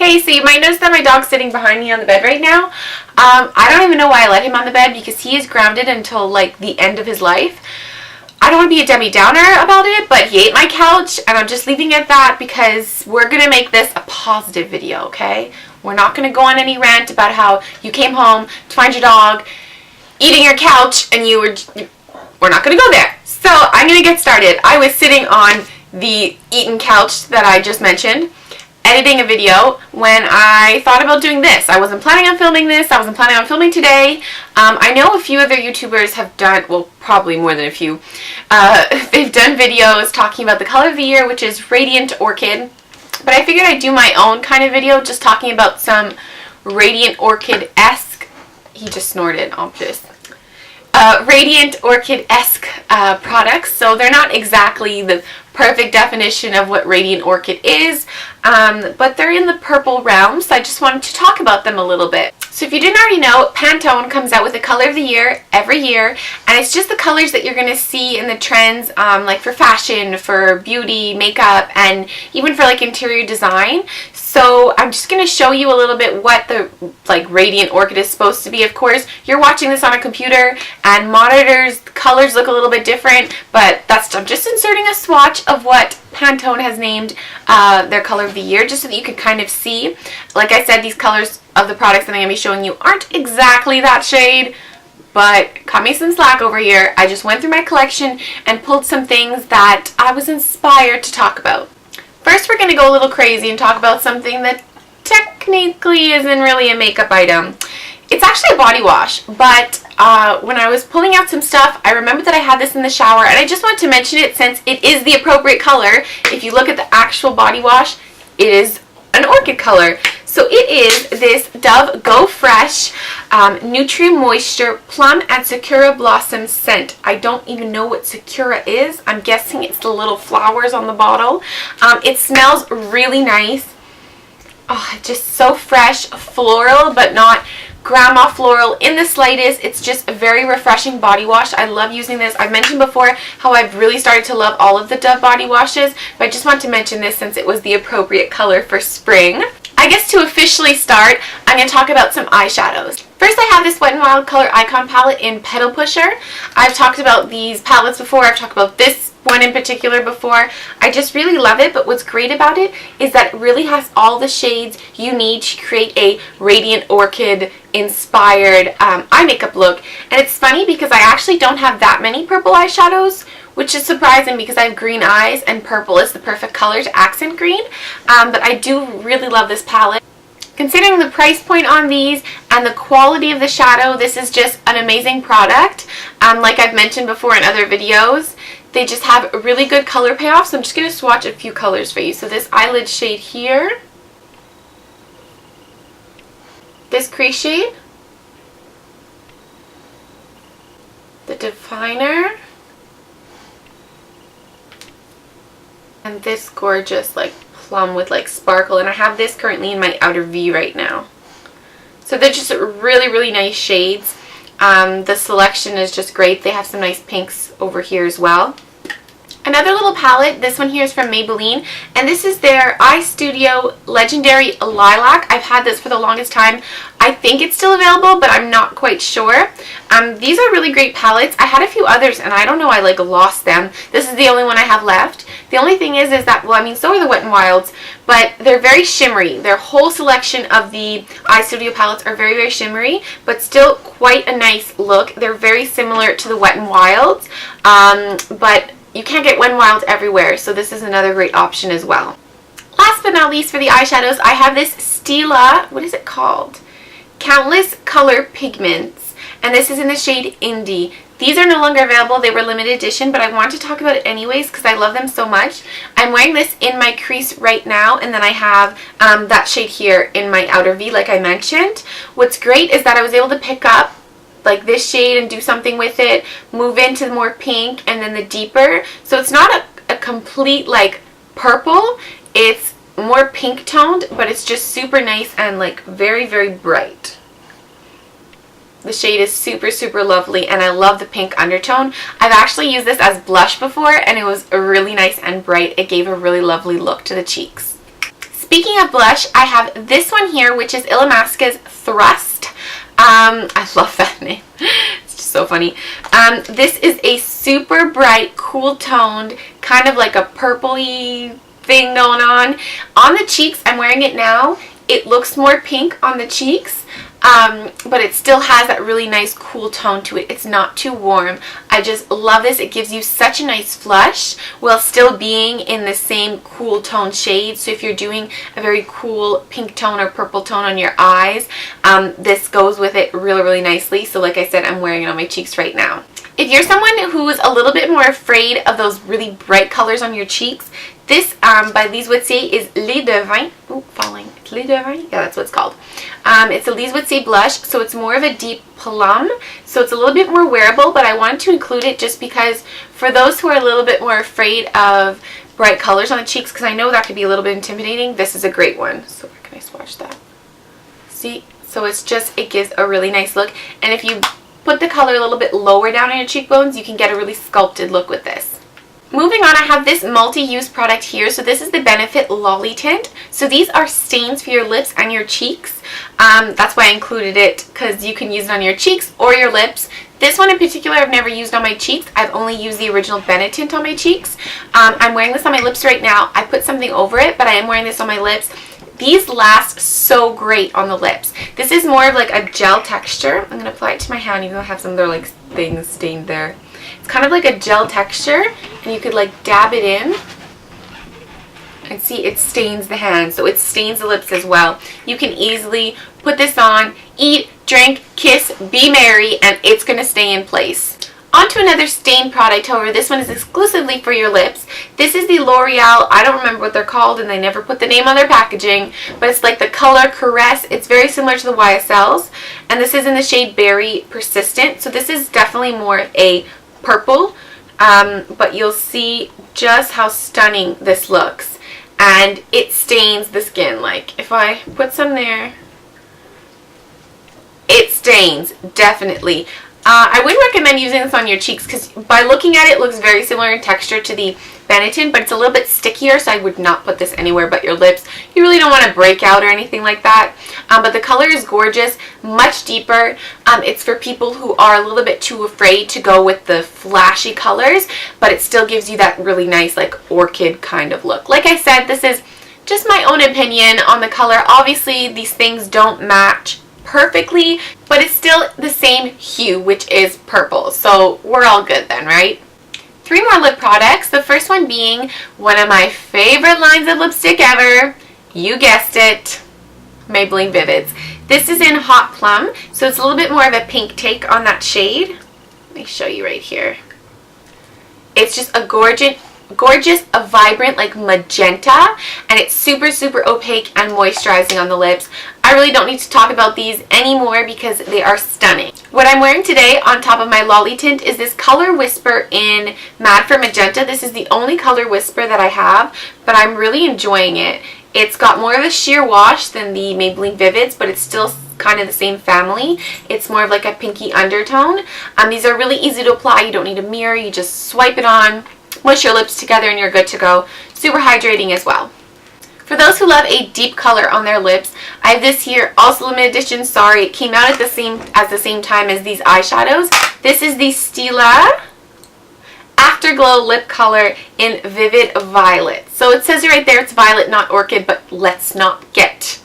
Hey, so you might notice that my dog's sitting behind me on the bed right now. I don't even know why I let him on the bed because he is grounded until like the end of his life. I don't want to be a Debbie Downer about it, but he ate my couch and I'm just leaving it at that because we're going to make this a positive video, okay? We're not going to go on any rant about how you came home to find your dog eating your couch and we're not going to go there. So I'm going to get started. I was sitting on the eaten couch that I just mentioned, editing a video when I thought about doing this. I wasn't planning on filming this. I wasn't planning on filming today. I know a few other YouTubers have done, well, probably more than a few. They've done videos talking about the color of the year, which is Radiant Orchid. But I figured I'd do my own kind of video just talking about some Radiant Orchid-esque. He just snorted, obvious. Radiant Orchid-esque products. So they're not exactly the perfect definition of what Radiant Orchid is, but they're in the purple realm, so I just wanted to talk about them a little bit. So if you didn't already know, Pantone comes out with the color of the year every year, and it's just the colors that you're going to see in the trends, like for fashion, for beauty, makeup, and even for like interior design. So I'm just going to show you a little bit what the Radiant Orchid is supposed to be. Of course, you're watching this on a computer and monitors, colors look a little bit different, but I'm just inserting a swatch of what Pantone has named their color of the year, just so that you could kind of see. Like I said, these colors of the products that I'm going to be showing you aren't exactly that shade, but cut me some slack over here. I just went through my collection and pulled some things that I was inspired to talk about. First, we're going to go a little crazy and talk about something that technically isn't really a makeup item. It's actually a body wash, but when I was pulling out some stuff, I remembered that I had this in the shower, and I just wanted to mention it since it is the appropriate color. If you look at the actual body wash, it is an orchid color. So it is this Dove Go Fresh Nutri Moisture Plum and Sakura Blossom Scent. I don't even know what Sakura is. I'm guessing it's the little flowers on the bottle. It smells really nice. Oh, just so fresh, floral, but not grandma floral in the slightest. It's just a very refreshing body wash. I love using this. I've mentioned before how I've really started to love all of the Dove body washes, but I just want to mention this since it was the appropriate color for spring. I guess to officially start, I'm going to talk about some eyeshadows. First, I have this Wet n Wild Color Icon palette in Petal Pusher. I've talked about these palettes before. I've talked about this one in particular before. I just really love it, but what's great about it is that it really has all the shades you need to create a Radiant Orchid inspired eye makeup look. And it's funny because I actually don't have that many purple eyeshadows, which is surprising because I have green eyes and purple is the perfect color to accent green. But I do really love this palette. Considering the price point on these and the quality of the shadow, this is just an amazing product. Like I've mentioned before in other videos, they just have a really good color payoff. So I'm just going to swatch a few colors for you. So this eyelid shade here, this crease shade, the definer, and this gorgeous plum with sparkle, and I have this currently in my outer V right now. So they're just really, really nice shades. The selection is just great. They have some nice pinks over here as well. Another little palette, this one here is from Maybelline, and this is their Eye Studio Legendary Lilac. I've had this for the longest time. I think it's still available, but I'm not quite sure. These are really great palettes. I had a few others, and I don't know, I lost them. This is the only one I have left. The only thing is that, well, I mean, so are the Wet n Wilds, but they're very shimmery. Their whole selection of the Eye Studio palettes are very, very shimmery, but still quite a nice look. They're very similar to the Wet n Wilds, but you can't get Wet n Wild everywhere, so this is another great option as well. Last but not least for the eyeshadows, I have this Stila, what is it called? Countless Color Pigments, and this is in the shade Indie. These are no longer available. They were limited edition, but I want to talk about it anyways because I love them so much. I'm wearing this in my crease right now, and then I have that shade here in my outer V like I mentioned. What's great is that I was able to pick up this shade and do something with it, move into the more pink and then the deeper. So it's not a complete purple. It's more pink toned, but it's just super nice and very, very bright. The shade is super, super lovely, and I love the pink undertone. I've actually used this as blush before, and it was really nice and bright. It gave a really lovely look to the cheeks. speaking of blush, I have this one here, which is Illamasqua's Thrust. I love that name. It's just so funny. This is a super bright, cool toned, kind of like a purpley thing going on. On the cheeks, I'm wearing it now. It looks more pink on the cheeks, but it still has that really nice cool tone to it. It's not too warm. I just love this. It gives you such a nice flush while still being in the same cool tone shade. So if you're doing a very cool pink tone or purple tone on your eyes, this goes with it really, really nicely. So like I said, I'm wearing it on my cheeks right now. If you're someone who's a little bit more afraid of those really bright colors on your cheeks, this by Lise Wittier is Les Devins. Oh, falling. It's Les Devins? Yeah, that's what it's called. It's a Lise Wittier blush, so it's more of a deep plum. So it's a little bit more wearable, but I wanted to include it just because for those who are a little bit more afraid of bright colors on the cheeks, because I know that could be a little bit intimidating, this is a great one. So where can I swatch that? See? So it's just, it gives a really nice look. And if you put the color a little bit lower down on your cheekbones, you can get a really sculpted look with this. Moving on, I have this multi-use product here. So this is the Benefit Lolly Tint. So these are stains for your lips and your cheeks. That's why I included it, because you can use it on your cheeks or your lips. This one in particular I've never used on my cheeks. I've only used the original Benefit tint on my cheeks. I'm wearing this on my lips right now. I put something over it, but I am wearing this on my lips. These last so great on the lips. This is more of like a gel texture. I'm going to apply it to my hand even though I have some other like things stained there. It's kind of like a gel texture, and you could like dab it in and see it stains the hand, so it stains the lips as well. You can easily put this on, eat, drink, kiss, be merry, and it's going to stay in place. On to another stain product, however, this one is exclusively for your lips. This is the L'Oreal, I don't remember what they're called and they never put the name on their packaging, but it's like the color Caress. It's very similar to the YSLs, and this is in the shade Berry Persistent. So this is definitely more of a purple, but you'll see just how stunning this looks. And it stains the skin. Like if I put some there, it stains, definitely. I would recommend using this on your cheeks because by looking at it, it looks very similar in texture to the Benetton, but it's a little bit stickier, so I would not put this anywhere but your lips. You really don't want to break out or anything like that. But the color is gorgeous, much deeper. It's for people who are a little bit too afraid to go with the flashy colors, but it still gives you that really nice like orchid kind of look. Like I said, this is just my own opinion on the color. Obviously, these things don't match perfectly, but it's still the same hue, which is purple, so we're all good then, right? 3 more lip products, the first one being one of my favorite lines of lipstick ever. You guessed it, Maybelline Vivids. This is in Hot Plum, so it's a little bit more of a pink take on that shade. Let me show you right here. It's just a gorgeous, a vibrant like magenta, and it's super, super opaque and moisturizing on the lips. I really don't need to talk about these anymore because they are stunning. What I'm wearing today on top of my Lolly Tint is this Color Whisper in Mad for Magenta. This is the only Color Whisper that I have, but I'm really enjoying it. It's got more of a sheer wash than the Maybelline Vivids, but it's still kind of the same family. It's more of like a pinky undertone. These are really easy to apply. You don't need a mirror. You just swipe it on, mush your lips together, and you're good to go. Super hydrating as well. For those who love a deep color on their lips, I have this here, also limited edition. Sorry, it came out at the same time as these eyeshadows. This is the Stila Afterglow Lip Color in Vivid Violet. So it says right there it's violet, not orchid, but let's not get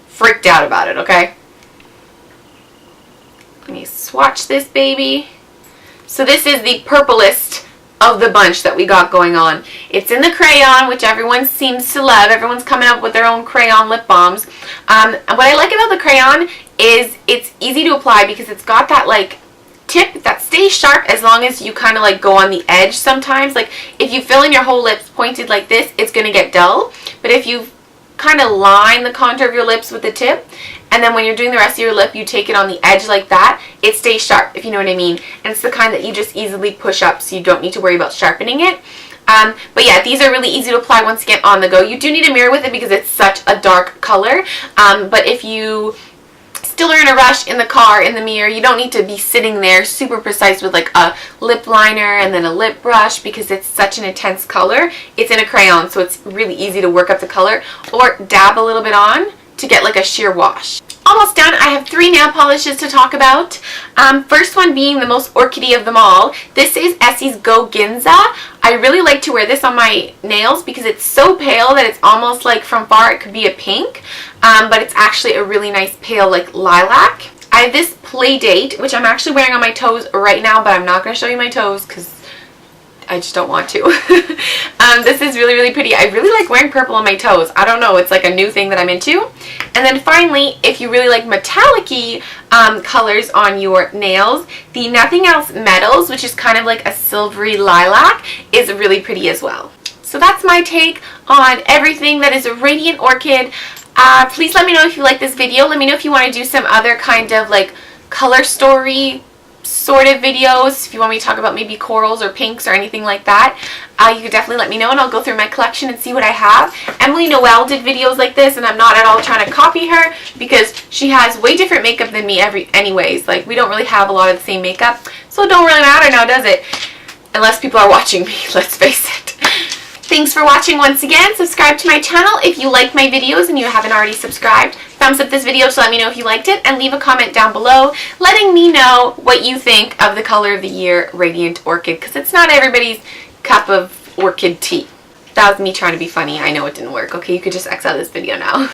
freaked out about it, okay? Let me swatch this baby. So this is the purplest of the bunch that we got going on. It's in the crayon, which everyone seems to love. Everyone's coming up with their own crayon lip balms. And what I like about the crayon is it's easy to apply because it's got that like tip that stays sharp as long as you kind of like go on the edge sometimes. Like if you fill in your whole lips pointed like this, it's going to get dull. But if you kind of line the contour of your lips with the tip, and then when you're doing the rest of your lip, you take it on the edge like that, it stays sharp, if you know what I mean. And it's the kind that you just easily push up, so you don't need to worry about sharpening it. But yeah, these are really easy to apply once again on the go. You do need a mirror with it because it's such a dark color. But if you still are in a rush in the car, in the mirror. You don't need to be sitting there super precise with like a lip liner and then a lip brush because it's such an intense color. It's in a crayon, so it's really easy to work up the color, or dab a little bit on to get like a sheer wash. Almost done. I have 3 nail polishes to talk about. First one being the most orchidy of them all. This is Essie's Go Ginza. I really like to wear this on my nails because it's so pale that it's almost like from far it could be a pink, but it's actually a really nice pale like lilac. I have this Play Date, which I'm actually wearing on my toes right now, but I'm not going to show you my toes because I just don't want to. This is really, really pretty. I really like wearing purple on my toes. I don't know, it's like a new thing that I'm into. And then finally, if you really like metallic-y colors on your nails, the Nothing Else Metals, which is kind of like a silvery lilac, is really pretty as well. So that's my take on everything that is a Radiant Orchid. Please let me know if you like this video. Let me know if you want to do some other kind of like color story sort of videos. If you want me to talk about maybe corals or pinks or anything like that, you could definitely let me know and I'll go through my collection and see what I have. Emily Noel did videos like this, and I'm not at all trying to copy her because she has way different makeup than me anyways. Like, we don't really have a lot of the same makeup, so it don't really matter now, does it? Unless people are watching me, let's face it. Thanks for watching once again. Subscribe to my channel if you like my videos and you haven't already subscribed. Thumbs up this video to let me know if you liked it, and leave a comment down below letting me know what you think of the color of the year Radiant Orchid, because it's not everybody's cup of orchid tea. That was me trying to be funny. I know it didn't work. Okay, you could just X out this video now.